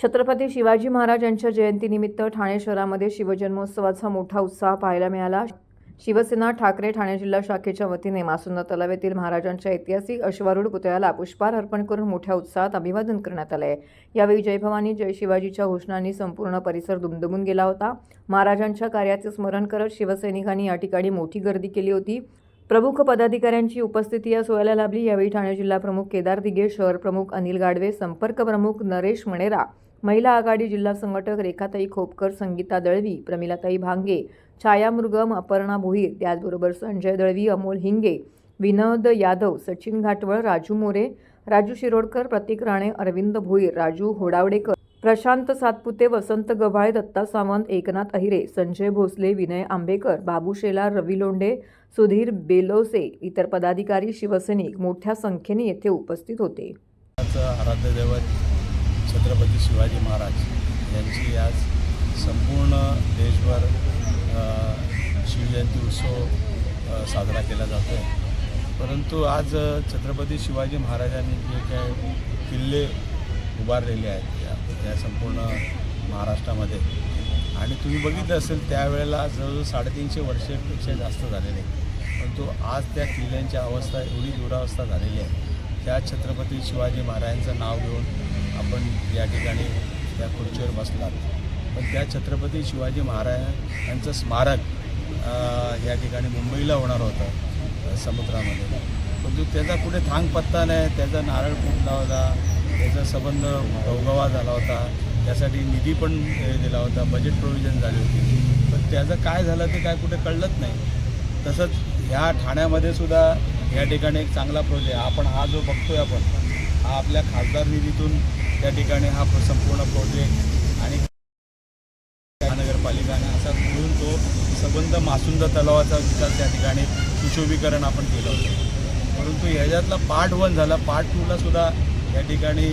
छत्रपती शिवाजी महाराज यांच्या जयंतीनिमित्त ठाणे शहरामध्ये शिवजन्मोत्सवाचा मोठा उत्साह पाहायला मिळाला। शिवसेना ठाकरे ठाणे जिल्हा शाखेच्या वतीने मासुंद तलाव येथील महाराजांच्या ऐतिहासिक अश्वारूढ पुतळ्याला पुष्पहार अर्पण करून मोठ्या उत्साहात अभिवादन करण्यात आले। यावेळी जय भवानी जय शिवाजीच्या घोषणांनी संपूर्ण परिसर दुमदुमून गेला होता। महाराजांच्या कार्याचे स्मरण करत शिवसैनिकांनी या ठिकाणी मोठी गर्दी केली होती। प्रमुख पदाधिकाऱ्यांची उपस्थिती या सोहळ्याला लाभली। यावेळी ठाणे जिल्हा प्रमुख केदार दिघे, शहर प्रमुख अनिल गाडवे, संपर्क प्रमुख नरेश मणेरा, महिला आघाडी जिल्हा संघटक रेखाताई खोपकर, संगीता दळवी, प्रमिलाताई भांगे, छाया मृगम, अपर्णा भोईर, त्याचबरोबर संजय दळवी, अमोल हिंगे, विनोद यादव, सचिन घाटवळ, राजू मोरे, राजू शिरोडकर, प्रतीक राणे, अरविंद भोईर, राजू होडावडेकर, प्रशांत सातपुते, वसंत गव्हाळे, दत्ता सावंत, एकनाथ अहिरे, संजय भोसले, विनय आंबेकर, बाबू शेलार, रवी लोंढे, सुधीर बेलोसे, इतर पदाधिकारी, शिवसैनिक मोठ्या संख्येने येथे उपस्थित होते। आराध्य दैवत छत्रपती शिवाजी महाराज यांची आज संपूर्ण देशभर शिवजयंती उत्सव साजरा केला जातो आहे। परंतु आज छत्रपती शिवाजी महाराजांनी जे काही किल्ले उभारलेले आहेत या संपूर्ण महाराष्ट्रामध्ये, आणि तुम्ही बघितलं असेल त्यावेळेला जवळजवळ 350 वर्षापेक्षा जास्त झालेले, परंतु आज त्या किल्ल्यांची अवस्था एवढी दुरावस्था झालेली आहे। त्या छत्रपती शिवाजी महाराजांचं नाव घेऊन आपण या ठिकाणी त्या खुर्चीवर बसलात, पण त्या छत्रपती शिवाजी महाराज यांचं स्मारक या ठिकाणी मुंबईला होणार होतं समुद्रामध्ये, परंतु त्याचा कुठे थांग पत्ता नाही। त्याचा नारळ फुटला होता, त्याचा संबंध गवगवा झाला होता, त्यासाठी निधी पण दिला होता, बजेट प्रोव्हिजन झाली होती, पण त्याचं काय झालं ते काय कुठे कळलंच नाही। तसंच ह्या ठाण्यामध्ये सुद्धा या ठिकाणी एक चांगला प्रोजेक्ट आपण हा जो बघतोय आपण हा आपल्या खासदार निधीतून त्या ठिकाणी हा संपूर्ण प्रोजेक्ट आणि महानगरपालिकाने असा मिळून तो संबंध मासुंद तलावाचा विकास त्या ठिकाणी सुशोभीकरण आपण केलं होतं, परंतु ह्याच्यातला पार्ट 1 झाला, पार्ट 2ला सुद्धा या ठिकाणी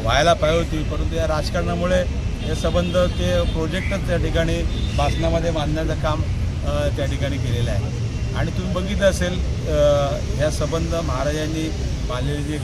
व्हायला पाहिजे होती, परंतु या राजकारणामुळे हे संबंध ते प्रोजेक्टच त्या ठिकाणी भाषणामध्ये मांडण्याचं काम त्या ठिकाणी केलेलं आहे। आणि तुम्ही बघितलं असेल ह्या संबंध महाराजांनी बांधलेले जे